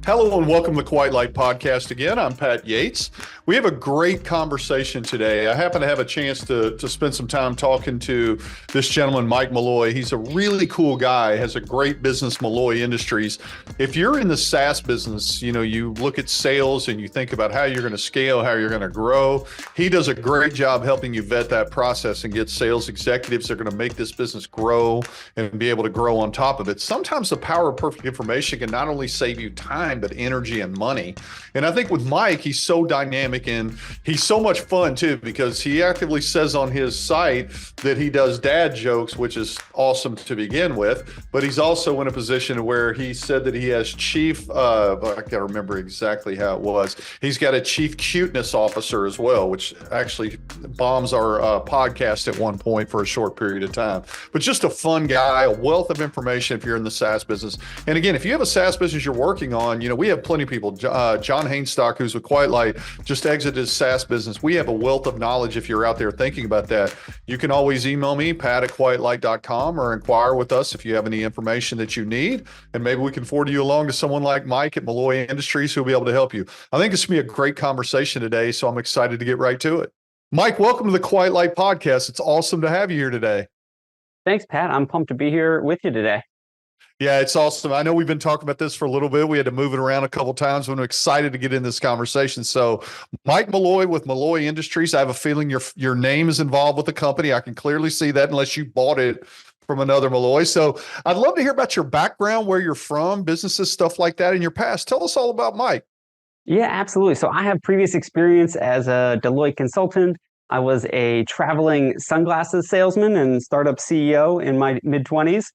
Hello and welcome to the Quiet Light Podcast again. I'm Pat Yates. We have a great conversation today. I happen to have a chance to spend some time talking to this gentleman, Mike Malloy. He's a really cool guy, has a great business, Malloy Industries. If you're in the SaaS business, you look at sales and you think about how you're going to scale, how you're going to grow. He does a great job helping you vet that process and get sales executives that are going to make this business grow and be able to grow on top of it. Sometimes the power of perfect information can not only save you time, but energy and money. And I think with Mike, he's so dynamic and he's so much fun too, because he actively says on his site that he does dad jokes, which is awesome to begin with. But he's also in a position where he said that he has I can't remember exactly how it was. He's got a chief cuteness officer as well, which actually bombs our podcast at one point for a short period of time. But just a fun guy, a wealth of information if you're in the SaaS business. And again, if you have a SaaS business you're working on, we have plenty of people. John Hainstock, who's with Quiet Light, just exited his SaaS business. We have a wealth of knowledge if you're out there thinking about that. You can always email me, pat@quietlight.com, or inquire with us if you have any information that you need. And maybe we can forward you along to someone like Mike at Malloy Industries who'll be able to help you. I think this will be a great conversation today, so I'm excited to get right to it. Mike, welcome to the Quiet Light Podcast. It's awesome to have you here today. Thanks, Pat. I'm pumped to be here with you today. Yeah, it's awesome. I know we've been talking about this for a little bit. We had to move it around a couple of times, but I'm excited to get in this conversation. So Mike Malloy with Malloy Industries, I have a feeling your name is involved with the company. I can clearly see that unless you bought it from another Malloy. So I'd love to hear about your background, where you're from, businesses, stuff like that in your past. Tell us all about Mike. Yeah, absolutely. So I have previous experience as a Deloitte consultant. I was a traveling sunglasses salesman and startup CEO in my mid-20s.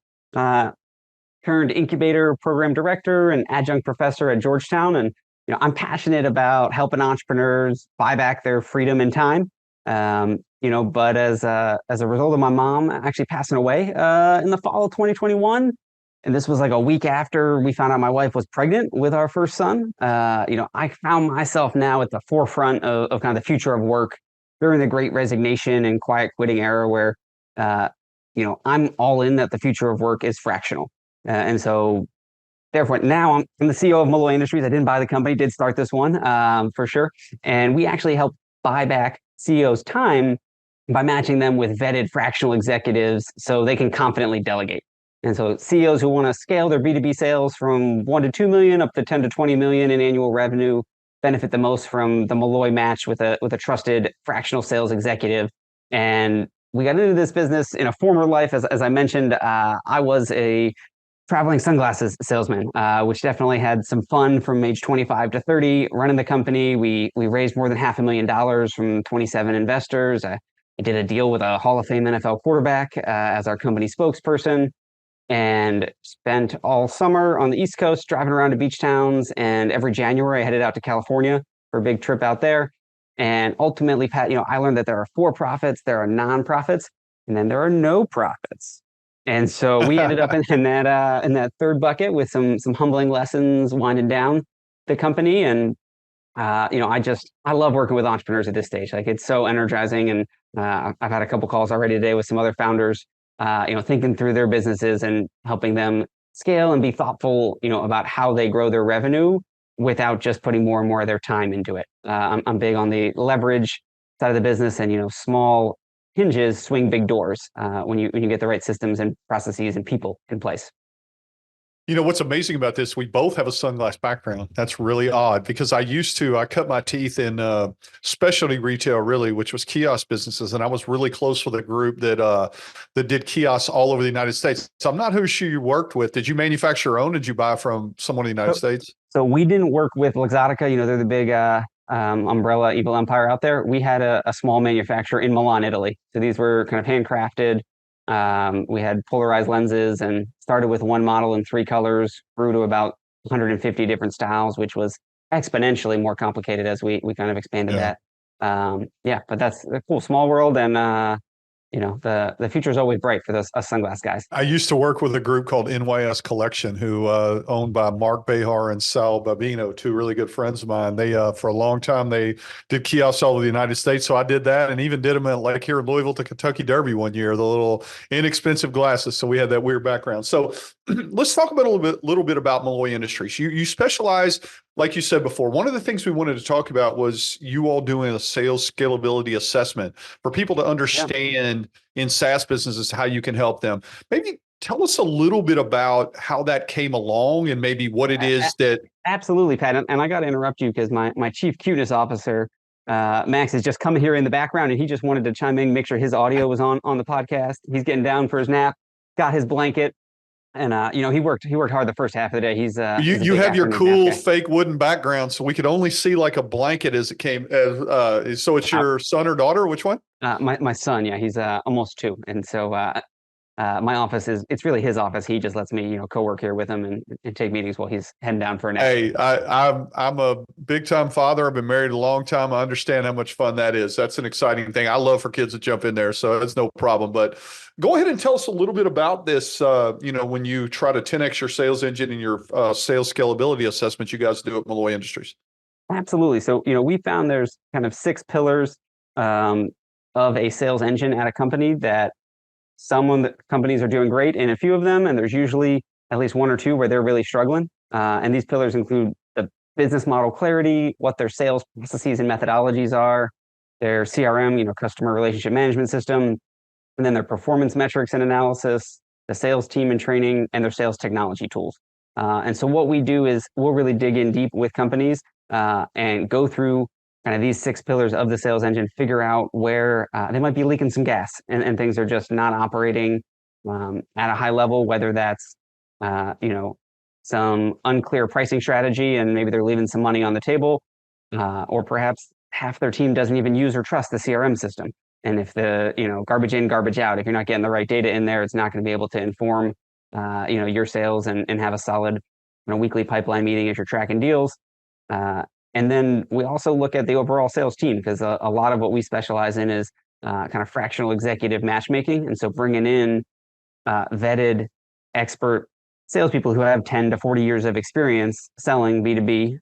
Turned incubator program director and adjunct professor at Georgetown. And, I'm passionate about helping entrepreneurs buy back their freedom and time. But as a result of my mom actually passing away in the fall of 2021, and this was like a week after we found out my wife was pregnant with our first son, I found myself now at the forefront of kind of the future of work during the Great Resignation and quiet quitting era where, I'm all in that the future of work is fractional. And so therefore now I'm the CEO of Malloy Industries. I didn't buy the company, did start this one for sure. And we actually help buy back CEOs' time by matching them with vetted fractional executives so they can confidently delegate. And so CEOs who want to scale their B2B sales from 1 to 2 million up to 10 to 20 million in annual revenue benefit the most from the Malloy match with a trusted fractional sales executive. And we got into this business in a former life. As I mentioned, I was a traveling sunglasses salesman, which definitely had some fun from age 25 to 30 running the company. We raised more than $500,000 from 27 investors. I did a deal with a Hall of Fame NFL quarterback as our company spokesperson, and spent all summer on the East Coast driving around to beach towns. And every January I headed out to California for a big trip out there. And ultimately, Pat, I learned that there are for-profits, there are non-profits, and then there are no profits. And so we ended up in that third bucket with some humbling lessons winding down the company. And I love working with entrepreneurs at this stage. Like, it's so energizing. And I've had a couple calls already today with some other founders, thinking through their businesses and helping them scale and be thoughtful, about how they grow their revenue without just putting more and more of their time into it. I'm big on the leverage side of the business, and small hinges swing big doors when you get the right systems and processes and people in place. What's amazing about this, we both have a sunglass background. That's really odd because I cut my teeth in specialty retail, really, which was kiosk businesses. And I was really close with a group that did kiosks all over the United States. So I'm not who you worked with. Did you manufacture your own? Did you buy from someone in the United States? So we didn't work with Luxottica. They're the big umbrella evil empire out there. We had a small manufacturer in Milan, Italy. So these were kind of handcrafted. We had polarized lenses and started with one model in 3 colors, grew to about 150 different styles, which was exponentially more complicated as we kind of expanded that. But that's a cool small world. And the future is always bright for us sunglass guys. I used to work with a group called NYS Collection, who owned by Mark Behar and Sal Babino, 2 really good friends of mine. They for a long time they did kiosks all over the United States, so I did that, and even did them at, like, here in Louisville to Kentucky Derby one year. The little inexpensive glasses, so we had that weird background. So let's talk about little bit about Malloy Industries. You specialize, like you said before. One of the things we wanted to talk about was you all doing a sales scalability assessment for people to Yeah. understand in SaaS businesses how you can help them. Maybe tell us a little bit about how that came along and maybe what it is that. Absolutely, Pat. And I got to interrupt you because my chief cuteness officer, Max, is just coming here in the background, and he just wanted to chime in, make sure his audio was on the podcast. He's getting down for his nap, got his blanket, and he worked hard the first half of the day. He's a You big have your afternoon nap cool guy. fake wooden background, so we could only see like a blanket as it came. So it's your son or daughter? Which one? My son, yeah, he's almost 2, and so my office it's really his office. He just lets me co-work here with him and take meetings while he's heading down for a nap. Hey, I'm a big time father. I've been married a long time. I understand how much fun that is. That's an exciting thing. I love for kids to jump in there, so it's no problem. But go ahead and tell us a little bit about this. When you try to 10x your sales engine and your sales scalability assessment you guys do at Malloy Industries. Absolutely. So we found there's kind of 6 pillars of a sales engine at a company that companies are doing great in a few of them, and there's usually at least 1 or 2 where they're really struggling. And these pillars include the business model clarity, what their sales processes and methodologies are, their CRM, customer relationship management system, and then their performance metrics and analysis, the sales team and training, and their sales technology tools. And so what we do is we'll really dig in deep with companies and go through kind of these 6 pillars of the sales engine, figure out where they might be leaking some gas and things are just not operating at a high level, whether that's, some unclear pricing strategy and maybe they're leaving some money on the table, or perhaps half their team doesn't even use or trust the CRM system. And if the, garbage in, garbage out, if you're not getting the right data in there, it's not going to be able to inform, your sales and have a solid weekly pipeline meeting as you're tracking deals. And then we also look at the overall sales team because a lot of what we specialize in is kind of fractional executive matchmaking. And so bringing in vetted expert salespeople who have 10 to 40 years of experience selling B2B.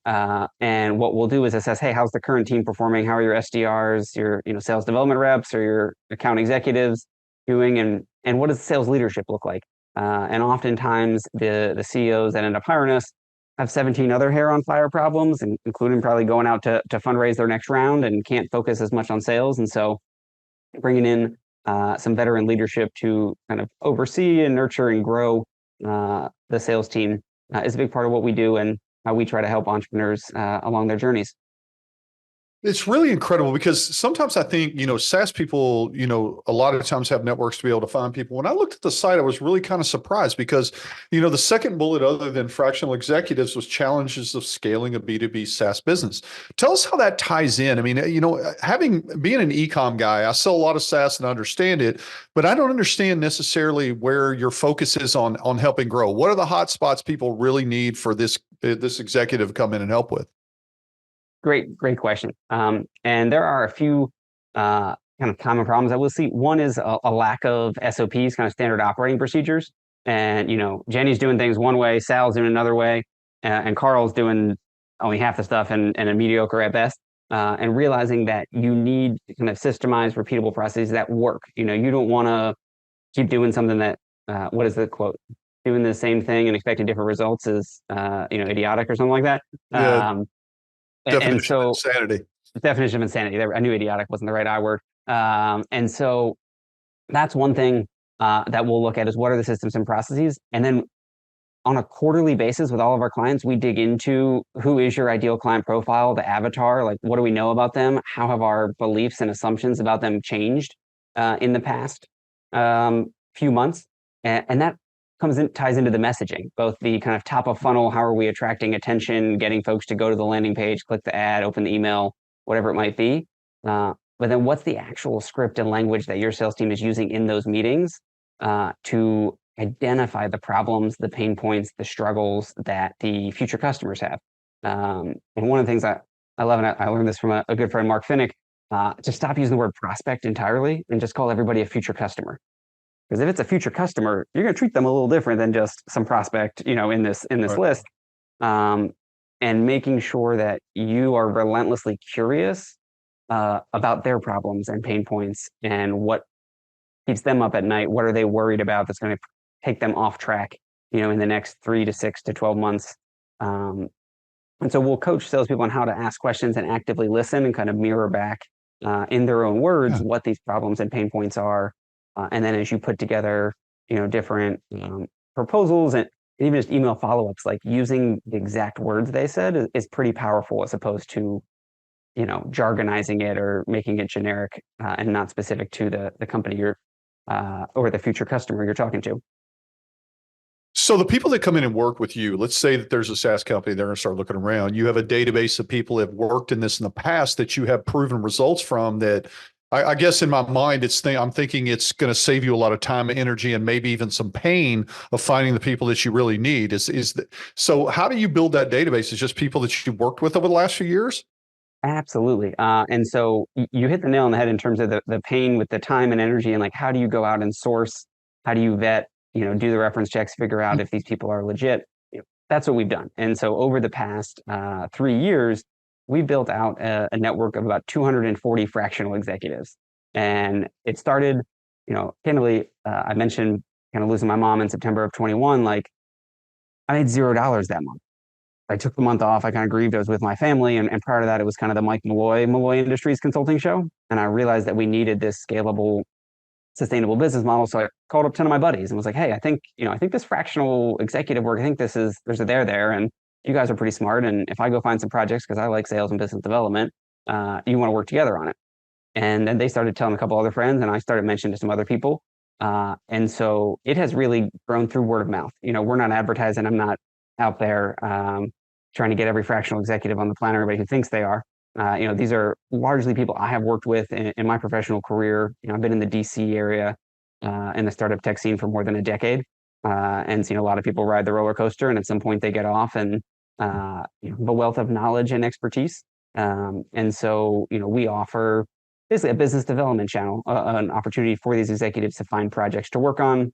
And what we'll do is assess, hey, how's the current team performing? How are your SDRs, your sales development reps or your account executives doing? And what does sales leadership look like? And oftentimes the CEOs that end up hiring us have 17 other hair on fire problems, including probably going out to fundraise their next round and can't focus as much on sales. And so bringing in some veteran leadership to kind of oversee and nurture and grow the sales team is a big part of what we do and how we try to help entrepreneurs along their journeys. It's really incredible because sometimes I think, SaaS people, a lot of times have networks to be able to find people. When I looked at the site, I was really kind of surprised because, the second bullet other than fractional executives was challenges of scaling a B2B SaaS business. Tell us how that ties in. I mean, being an e-com guy, I sell a lot of SaaS and understand it, but I don't understand necessarily where your focus is on helping grow. What are the hot spots people really need for this executive to come in and help with? Great question. And there are a few kind of common problems that we'll see. One is a lack of SOPs, kind of standard operating procedures. And, Jenny's doing things one way, Sal's doing another way, and Carl's doing only half the stuff and a mediocre at best. And realizing that you need kind of systemized, repeatable processes that work. You don't want to keep doing something that, what is the quote? Doing the same thing and expecting different results is, idiotic or something like that. Yeah. Definition of insanity. I knew idiotic wasn't the right I word. And so that's one thing that we'll look at is what are the systems and processes. And then on a quarterly basis with all of our clients, we dig into who is your ideal client profile, the avatar, like what do we know about them? How have our beliefs and assumptions about them changed in the past few months? And that ties into the messaging, both the kind of top of funnel, how are we attracting attention, getting folks to go to the landing page, click the ad, open the email, whatever it might be. But then what's the actual script and language that your sales team is using in those meetings to identify the problems, the pain points, the struggles that the future customers have. And one of the things I love, and I learned this from a good friend, Mark Finnick, to stop using the word prospect entirely and just call everybody a future customer. Because if it's a future customer, you're going to treat them a little different than just some prospect, in this right. list. And making sure that you are relentlessly curious about their problems and pain points and what keeps them up at night. What are they worried about that's going to take them off track in the next 3 to 6 to 12 months. And so we'll coach salespeople on how to ask questions and actively listen and kind of mirror back in their own words what these problems and pain points are. And then as you put together, different proposals and even just email follow-ups, like using the exact words they said is pretty powerful as opposed to, jargonizing it or making it generic and not specific to the company you're or the future customer you're talking to. So the people that come in and work with you, let's say that there's a SaaS company, they're going to start looking around. You have a database of people that have worked in this in the past that you have proven results from that. I guess in my mind, I'm thinking it's going to save you a lot of time and energy and maybe even some pain of finding the people that you really need. So how do you build that database? Is just people that you worked with over the last few years? Absolutely. And so you hit the nail on the head in terms of the pain with the time and energy and like, how do you go out and source? How do you vet, do the reference checks, figure out if these people are legit? That's what we've done. And so over the past 3 years, we built out a network of about 240 fractional executives. And it started, candidly, I mentioned kind of losing my mom in September of 21. Like, I made $0 that month. I took the month off. I kind of grieved. I was with my family. And prior to that, it was kind of the Malloy Industries consulting show. And I realized that we needed this scalable, sustainable business model. So I called up 10 of my buddies and was like, hey, I think this fractional executive work, I think there's a there. And you guys are pretty smart. And if I go find some projects, because I like sales and business development, you want to work together on it. And then they started telling a couple other friends, and I started mentioning to some other people. And so it has really grown through word of mouth. We're not advertising. I'm not out there trying to get every fractional executive on the planet, everybody who thinks they are. These are largely people I have worked with in my professional career. I've been in the DC area in the startup tech scene for more than a decade, and seen a lot of people ride the roller coaster, and at some point they get off and the wealth of knowledge and expertise. And so, we offer basically a business development channel, an opportunity for these executives to find projects to work on.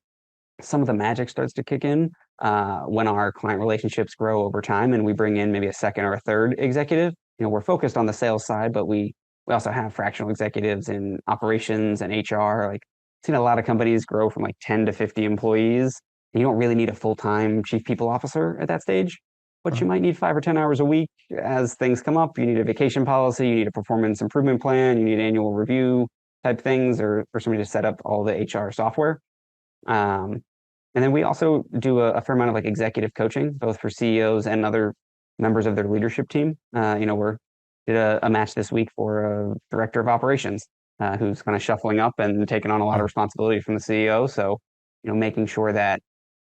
Some of the magic starts to kick in when our client relationships grow over time and we bring in maybe a second or a third executive. We're focused on the sales side, but we also have fractional executives in operations and HR. Like, I've seen a lot of companies grow from like 10 to 50 employees. You don't really need a full-time chief people officer at that stage, but you might need 5 or 10 hours a week as things come up. You need a vacation policy, you need a performance improvement plan, you need annual review type things, or for somebody to set up all the HR software. And then we also do a fair amount of like executive coaching, both for CEOs and other members of their leadership team. We're did a match this week for a director of operations who's kind of shuffling up and taking on a lot of responsibility from the CEO. So, making sure that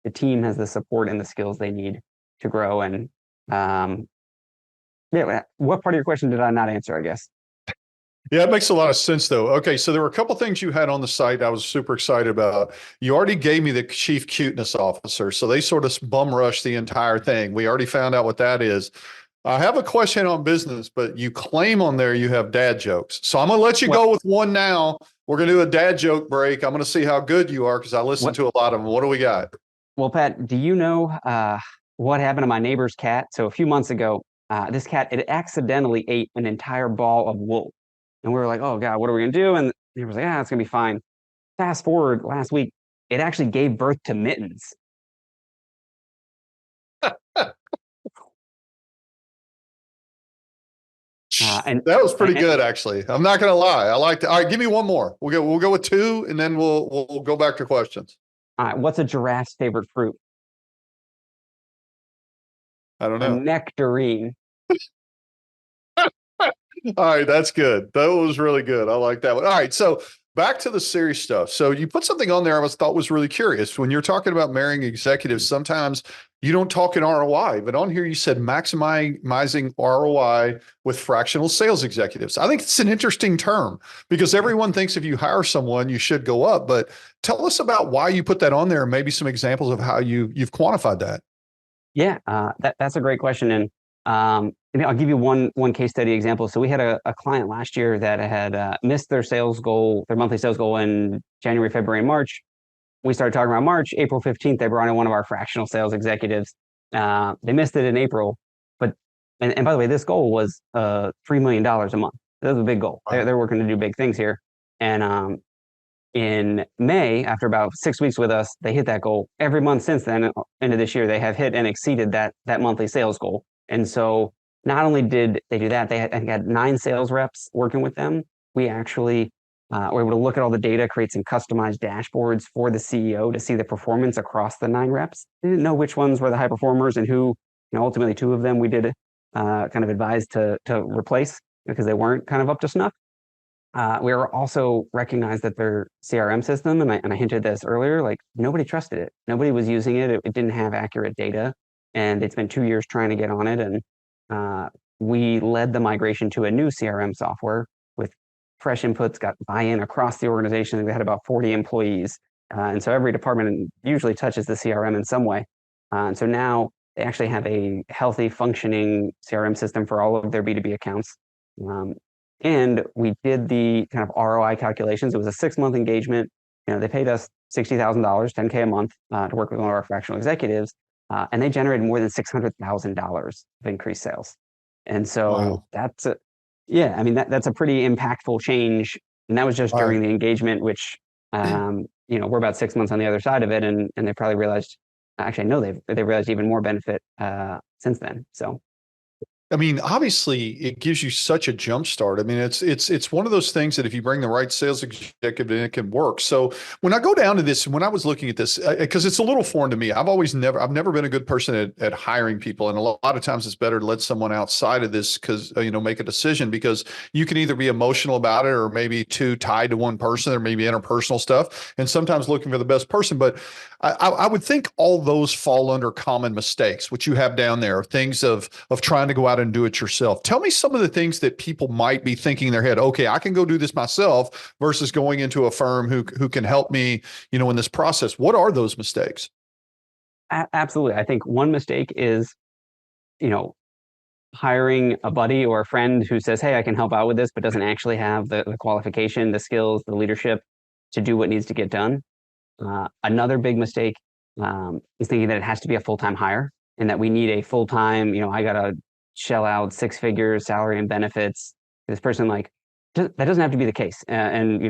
the team has the support and the skills they need to grow. And what part of your question did I not answer, I guess? Yeah, it makes a lot of sense, though. Okay, so there were a couple things you had on the site I was super excited about. You already gave me the chief cuteness officer, so they sort of bum rush the entire thing. We already found out what that is. I have a question on business, but you claim on there you have dad jokes. So I'm going to let you go with one now. We're going to do a dad joke break. I'm going to see how good you are because I listen to a lot of them. What do we got? Well, Pat, do you know what happened to my neighbor's cat? So a few months ago, this cat, it accidentally ate an entire ball of wool. And we were like, oh, God, what are we going to do? And he was like, it's going to be fine. Fast forward last week, it actually gave birth to mittens. And that was pretty good, actually. I'm not going to lie. I liked it. All right, give me one more. We'll go with 2, and then we'll go back to questions. All right, what's a giraffe's favorite fruit? I don't know. A nectarine. All right, that's good. That was really good. I like that one. All right, so back to the serious stuff. So you put something on there I thought was really curious. When you're talking about marrying executives, sometimes you don't talk in ROI, but on here you said maximizing ROI with fractional sales executives. I think it's an interesting term because everyone thinks if you hire someone, you should go up. But tell us about why you put that on there and maybe some examples of how you've quantified that. Yeah, that's a great question. And I'll give you one case study example. So we had a client last year that had missed their sales goal, their monthly sales goal in January, February, and March. We started talking about March. April 15th, they brought in one of our fractional sales executives. They missed it in April, but and by the way, this goal was $3 million a month. That was a big goal. They're working to do big things here. And in May, after about 6 weeks with us, they hit that goal. Every month since then, end of this year, they have hit and exceeded that monthly sales goal. And so not only did they do that, they had 9 sales reps working with them. We actually were able to look at all the data, create some customized dashboards for the CEO to see the performance across the 9 reps. They didn't know which ones were the high performers and who, ultimately 2 of them we did kind of advise to replace because they weren't kind of up to snuff. We were also recognized that their CRM system, and I hinted this earlier, like nobody trusted it. Nobody was using it. It didn't have accurate data, and it's been 2 years trying to get on it. And we led the migration to a new CRM software with fresh inputs, got buy-in across the organization. We had about 40 employees, and so every department usually touches the CRM in some way. And so now they actually have a healthy, functioning CRM system for all of their B2B accounts. And we did the kind of ROI calculations. It was a 6-month engagement. They paid us $60,000, $10K a month to work with one of our fractional executives. And they generated more than $600,000 of increased sales. And so Wow. that's a pretty impactful change. And that was just during the engagement, which, we're about 6 months on the other side of it. And they probably realized, actually, no, they realized even more benefit since then. So. I mean, obviously, it gives you such a jump start. I mean, it's one of those things that if you bring the right sales executive in, it can work. So when I go down to this, when I was looking at this, because it's a little foreign to me, I've never been a good person at hiring people, and a lot of times it's better to let someone outside of this make a decision, because you can either be emotional about it or maybe too tied to one person, or maybe interpersonal stuff, and sometimes looking for the best person. But I would think all those fall under common mistakes, which you have down there, things of trying to go out and do it yourself. Tell me some of the things that people might be thinking in their head. Okay, I can go do this myself versus going into a firm who can help me, in this process. What are those mistakes? Absolutely. I think one mistake is, hiring a buddy or a friend who says, hey, I can help out with this, but doesn't actually have the qualification, the skills, the leadership to do what needs to get done. Another big mistake is thinking that it has to be a full-time hire and that we need a full-time, I got to shell out 6 figures salary and benefits. This person, that doesn't have to be the case. And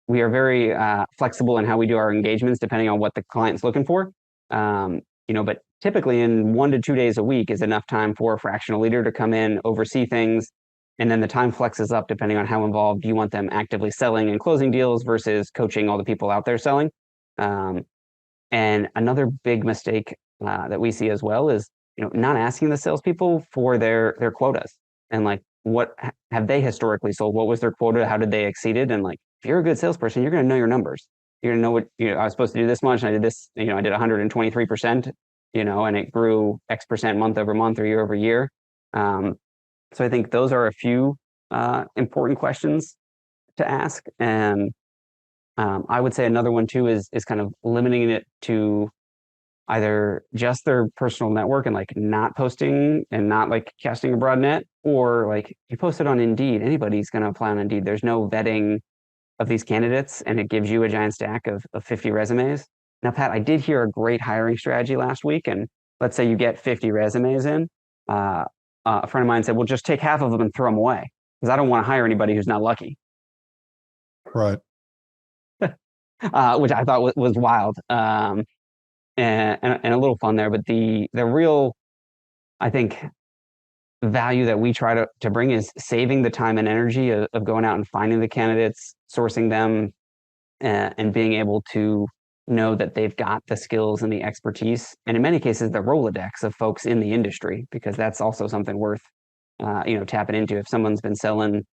we are very flexible in how we do our engagements depending on what the client's looking for. But typically in 1 to 2 days a week is enough time for a fractional leader to come in, oversee things, and then the time flexes up depending on how involved you want them actively selling and closing deals versus coaching all the people out there selling. And another big mistake that we see as well is, not asking the salespeople for their quotas and what have they historically sold? What was their quota? How did they exceed it? And if you're a good salesperson, you're going to know your numbers. You're going to know what, I was supposed to do this much and I did this, I did 123%, and it grew X percent month over month or year over year. So I think those are a few important questions to ask. And I would say another one too is kind of limiting it to either just their personal network and not posting and not casting a broad net, or you post it on Indeed. Anybody's going to apply on Indeed. There's no vetting of these candidates, and it gives you a giant stack of 50 resumes. Now, Pat, I did hear a great hiring strategy last week, and let's say you get 50 resumes in. A friend of mine said, well, just take half of them and throw them away, because I don't want to hire anybody who's not lucky. Right. Which I thought was wild. And a little fun there, but the real, I think, value that we try to bring is saving the time and energy of going out and finding the candidates, sourcing them, and being able to know that they've got the skills and the expertise, and in many cases the Rolodex of folks in the industry, because that's also something worth tapping into. If someone's been selling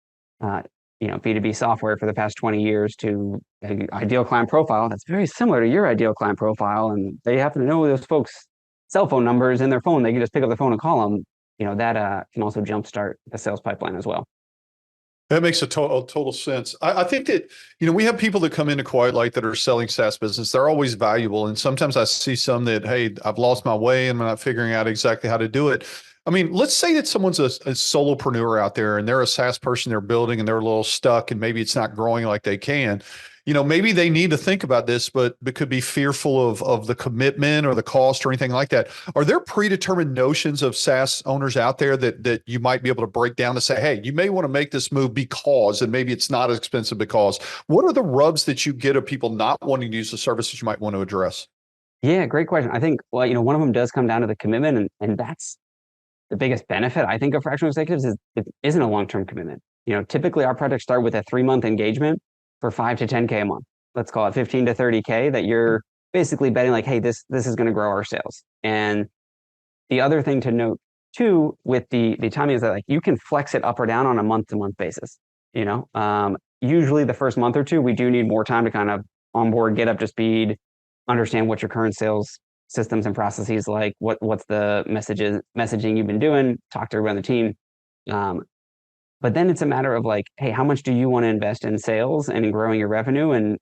B2B software for the past 20 years to an ideal client profile that's very similar to your ideal client profile, and they happen to know those folks' cell phone numbers in their phone, they can just pick up the phone and call them. That can also jumpstart the sales pipeline as well. That makes a total sense. I think that, we have people that come into Quiet Light that are selling SaaS business. They're always valuable. And sometimes I see some that, hey, I've lost my way and I'm not figuring out exactly how to do it. I mean, let's say that someone's a solopreneur out there and they're a SaaS person they're building and they're a little stuck and maybe it's not growing like they can. maybe they need to think about this, but could be fearful of the commitment or the cost or anything like that. Are there predetermined notions of SaaS owners out there that you might be able to break down to say, hey, you may want to make this move because, and maybe it's not as expensive because? What are the rubs that you get of people not wanting to use the service that you might want to address? Yeah, great question. I think, well, one of them does come down to the commitment, and that's the biggest benefit I think of fractional executives is it isn't a long-term commitment. Typically our projects start with a 3-month engagement for 5 to 10K a month. Let's call it 15 to 30K that you're basically betting like, hey, this is going to grow our sales. And the other thing to note too with the timing is that like you can flex it up or down on a month-to-month basis. Usually the first month or two, we do need more time to kind of onboard, get up to speed, understand what your current sales systems and processes like, what's the messaging you've been doing, talk to everyone on the team. But then it's a matter of like, hey, how much do you want to invest in sales and in growing your revenue? And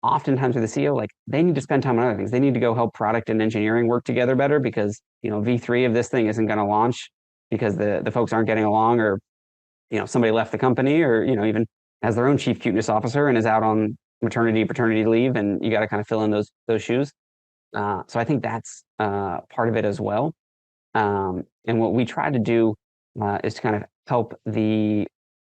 oftentimes with the CEO, like they need to spend time on other things. They need to go help product and engineering work together better because, V3 of this thing isn't going to launch because the folks aren't getting along, or, somebody left the company, or, even has their own chief cuteness officer and is out on maternity, paternity leave, and you got to kind of fill in those shoes. So I think that's part of it as well. And what we try to do is to kind of help the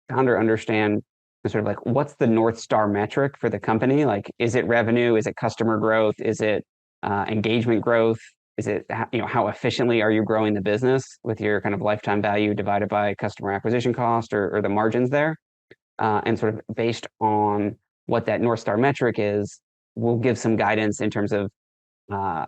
founder understand sort of like what's the North Star metric for the company? Like, is it revenue? Is it customer growth? Is it engagement growth? Is it, how efficiently are you growing the business with your kind of lifetime value divided by customer acquisition cost or the margins there? And sort of based on what that North Star metric is, we'll give some guidance in terms of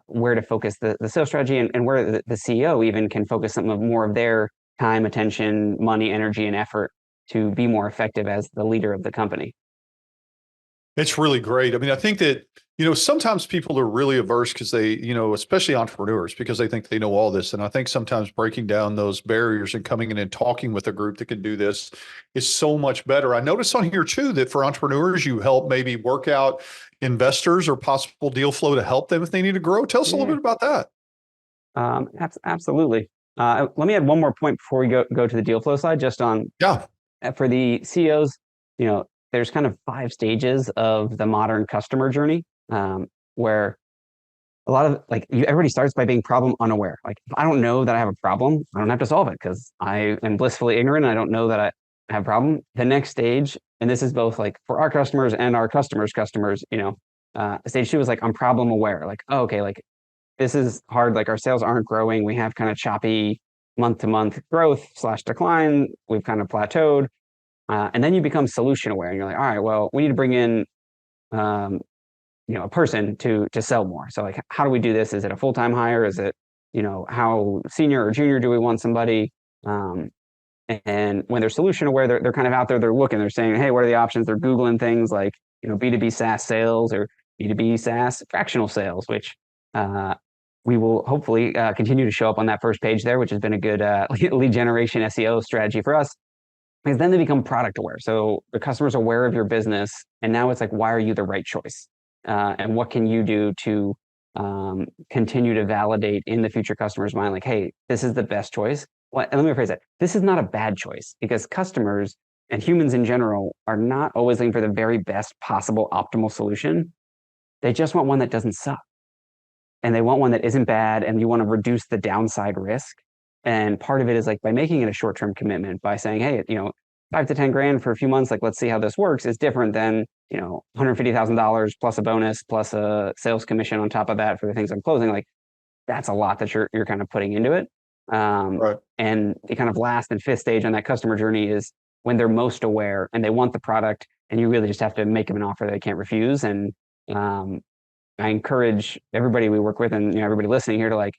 where to focus the sales strategy and where the CEO even can focus some more of their time, attention, money, energy, and effort to be more effective as the leader of the company. It's really great. I mean, I think that, sometimes people are really averse because they, especially entrepreneurs, because they think they know all this. And I think sometimes breaking down those barriers and coming in and talking with a group that can do this is so much better. I noticed on here too, that for entrepreneurs, you help maybe work out investors or possible deal flow to help them if they need to grow. Tell us a little bit about that. Absolutely. Let me add one more point before we go to the deal flow side, just on for the CEOs, there's kind of 5 stages of the modern customer journey, where a lot of everybody starts by being problem unaware. Like, if I don't know that I have a problem, I don't have to solve it because I am blissfully ignorant. And I don't know that I have a problem. The next stage, and this is both like for our customers and our customers, stage 2 is like, I'm problem aware. Like, oh, okay, like this is hard. Like our sales aren't growing. We have kind of choppy month-to-month growth / decline. We've kind of plateaued. And then you become solution aware and you're like, all right, well, we need to bring in, a person to sell more. So like, how do we do this? Is it a full-time hire? Is it, how senior or junior do we want somebody? And when they're solution aware, they're kind of out there, they're looking, they're saying, hey, what are the options? They're Googling things like, B2B SaaS sales or B2B SaaS fractional sales, which we will hopefully continue to show up on that first page there, which has been a good lead generation SEO strategy for us. Because then they become product aware. So the customer's aware of your business. And now it's like, why are you the right choice? And what can you do to continue to validate in the future customer's mind, like, hey, this is the best choice. Well, and let me rephrase that. This is not a bad choice, because customers and humans in general are not always looking for the very best possible optimal solution. They just want one that doesn't suck. And they want one that isn't bad, and you want to reduce the downside risk. And part of it is like by making it a short-term commitment, by saying, hey, 5 to 10 grand for a few months, like, let's see how this works, is different than, $150,000 plus a bonus, plus a sales commission on top of that for the things I'm closing. Like, that's a lot that you're kind of putting into it. Right. And the kind of last and 5th stage on that customer journey is when they're most aware and they want the product, and you really just have to make them an offer they can't refuse. And I encourage everybody we work with, and everybody listening here, to like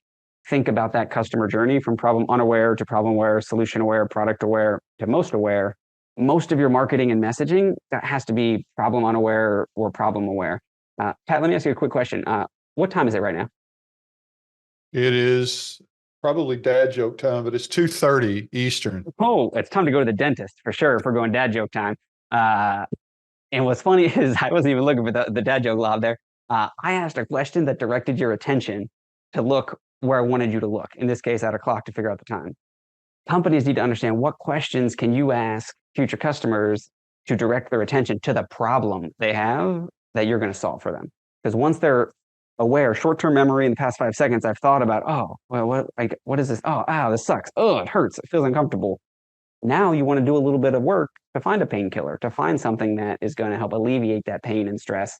think about that customer journey from problem unaware to problem aware, solution aware, product aware to most aware. Most of your marketing and messaging, that has to be problem unaware or problem aware. Pat, let me ask you a quick question. What time is it right now? It is probably dad joke time, but it's 2:30 Eastern. Oh, it's time to go to the dentist for sure if we're going dad joke time. And what's funny is I wasn't even looking for the dad joke lob there. I asked a question that directed your attention to look where I wanted you to look. In this case, at a clock to figure out the time. Companies need to understand what questions can you ask future customers to direct their attention to the problem they have that you're going to solve for them. Because once they're aware, short-term memory in the past 5 seconds, I've thought about, oh, well, what is this? Oh, this sucks. Oh, it hurts. It feels uncomfortable. Now you want to do a little bit of work to find a painkiller, to find something that is going to help alleviate that pain and stress.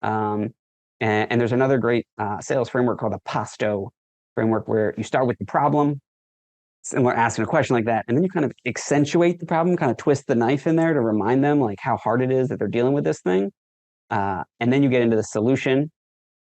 And there's another great sales framework called the PASTO framework, where you start with the problem, and we're asking a question like that, and then you kind of accentuate the problem, kind of twist the knife in there to remind them like how hard it is that they're dealing with this thing. And then you get into the solution.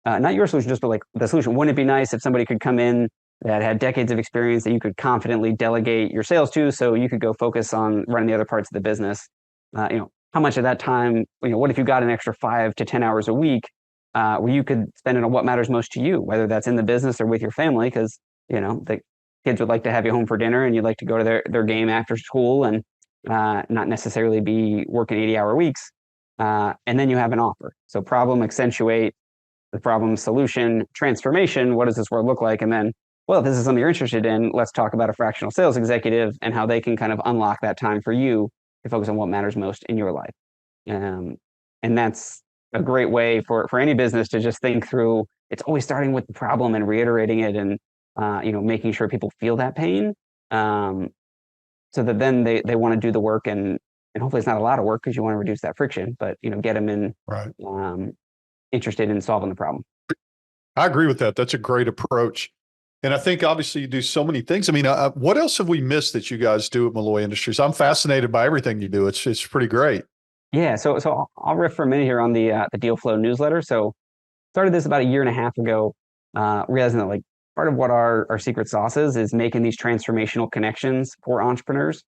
Not your solution, just like the solution. Wouldn't it be nice if somebody could come in that had decades of experience that you could confidently delegate your sales to, so you could go focus on running the other parts of the business? How much of that time, what if you got an extra 5 to 10 hours a week where you could spend it on what matters most to you, whether that's in the business or with your family? Because, the kids would like to have you home for dinner, and you'd like to go to their game after school, and not necessarily be working 80-hour weeks. And then you have an offer. So problem, accentuate the problem, solution, transformation. What does this world look like? And then, well, if this is something you're interested in, let's talk about a fractional sales executive and how they can kind of unlock that time for you to focus on what matters most in your life. And that's a great way for any business to just think through. It's always starting with the problem and reiterating it, and making sure people feel that pain, so that then they want to do the work, and hopefully it's not a lot of work, because you want to reduce that friction, but get them in, right, interested in solving the problem. I agree with that. That's a great approach. And I think obviously you do so many things. I mean, what else have we missed that you guys do at Malloy Industries? I'm fascinated by everything you do. It's pretty great. Yeah. So I'll riff for a minute here on the Deal Flow newsletter. So started this about a year and a half ago, realizing that part of what our secret sauce is making these transformational connections for entrepreneurs,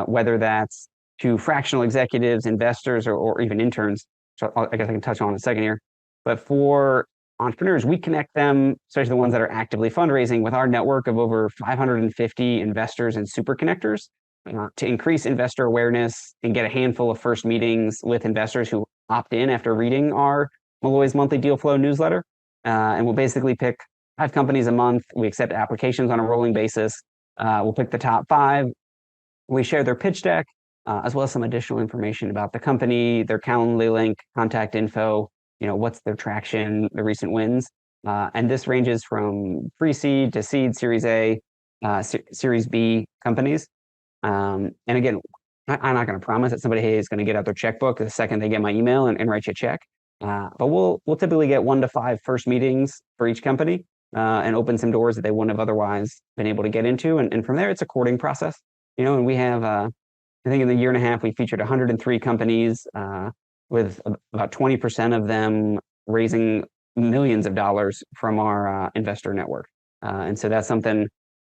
whether that's to fractional executives, investors, or even interns. So I guess I can touch on in a second here. But for entrepreneurs, we connect them, especially the ones that are actively fundraising, with our network of over 550 investors and super connectors, to increase investor awareness and get a handful of first meetings with investors who opt in after reading our Malloy's monthly Deal Flow newsletter. And we'll basically pick 5 companies a month. We accept applications on a rolling basis. We'll pick the top 5. We share their pitch deck, as well as some additional information about the company, their Calendly link, contact info, what's their traction, the recent wins. And this ranges from pre-seed to seed, Series A, Series B companies. And again, I'm not going to promise that somebody is going to get out their checkbook the second they get my email and write you a check. But we'll typically get 1 to 5 first meetings for each company, and open some doors that they wouldn't have otherwise been able to get into. And from there, it's a courting process. And we have, I think in the year and a half, we featured 103 companies, with about 20% of them raising millions of dollars from our investor network. And so that's something,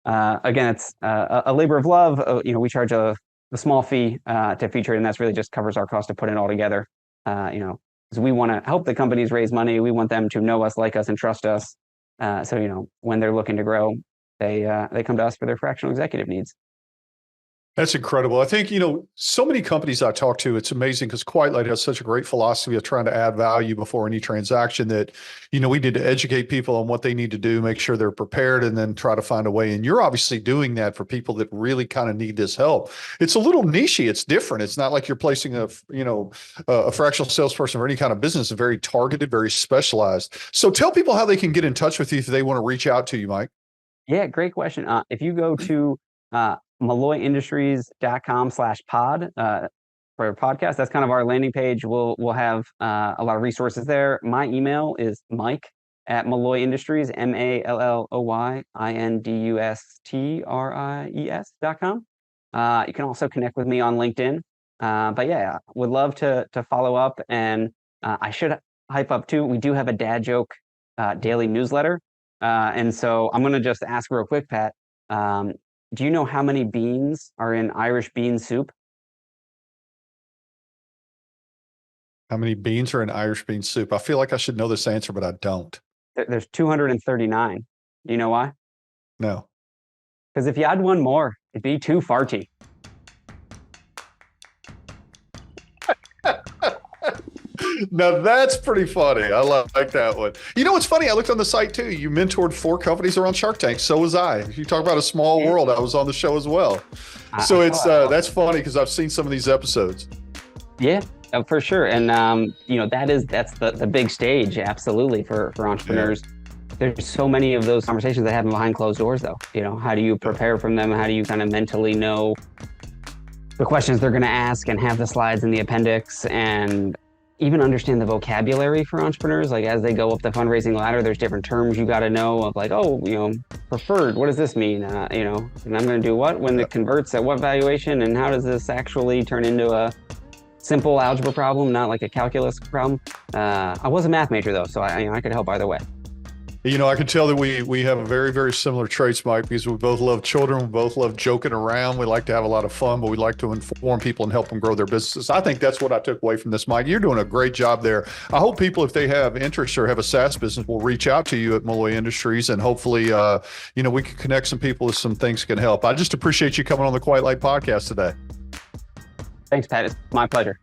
again, it's a labor of love. We charge a small fee to feature it, and that's really just covers our cost to put it all together. Because we want to help the companies raise money. We want them to know us, like us, and trust us. So when they're looking to grow, they come to us for their fractional executive needs. That's incredible. I think, so many companies I talk to, it's amazing because QuiteLight has such a great philosophy of trying to add value before any transaction that, we need to educate people on what they need to do, make sure they're prepared, and then try to find a way. And you're obviously doing that for people that really kind of need this help. It's a little nichey. It's different. It's not like you're placing a fractional salesperson for any kind of business. It's very targeted, very specialized. So tell people how they can get in touch with you if they want to reach out to you, Mike. Yeah, great question. If you go to malloyindustries.com/pod for a podcast, that's kind of our landing page. We'll have a lot of resources there. My email is Mike@Malloy Industries, MalloyIndustries.com. You can also connect with me on LinkedIn. But yeah, would love to follow up. And I should hype up too, we do have a dad joke daily newsletter. And so I'm going to just ask real quick, Pat, do you know how many beans are in Irish bean soup? How many beans are in Irish bean soup? I feel like I should know this answer, but I don't. There's 239. Do you know why? No. Because if you add one more, it'd be too farty. Now that's pretty funny. I like that one. What's funny? I looked on the site too. You mentored 4 companies around Shark Tank. So was I. You talk about a small world. I was on the show as well. So it's that's funny because I've seen some of these episodes. Yeah. For sure. And, that's the big stage. Absolutely. For entrepreneurs. Yeah. There's so many of those conversations that happen behind closed doors, though. How do you prepare from them? How do you kind of mentally know the questions they're going to ask and have the slides in the appendix, and even understand the vocabulary for entrepreneurs? Like, as they go up the fundraising ladder, there's different terms you got to know of, like, preferred. What does this mean? And I'm going to do what when it converts at what valuation, and how does this actually turn into a simple algebra problem, not like a calculus problem? I was a math major though, so I could help either way. I can tell that we have a very, very similar traits, Mike, because we both love children. We both love joking around. We like to have a lot of fun, but we like to inform people and help them grow their businesses. I think that's what I took away from this, Mike. You're doing a great job there. I hope people, if they have interest or have a SaaS business, will reach out to you at Malloy Industries, and hopefully, we can connect some people with some things that can help. I just appreciate you coming on the Quiet Light podcast today. Thanks, Pat. It's my pleasure.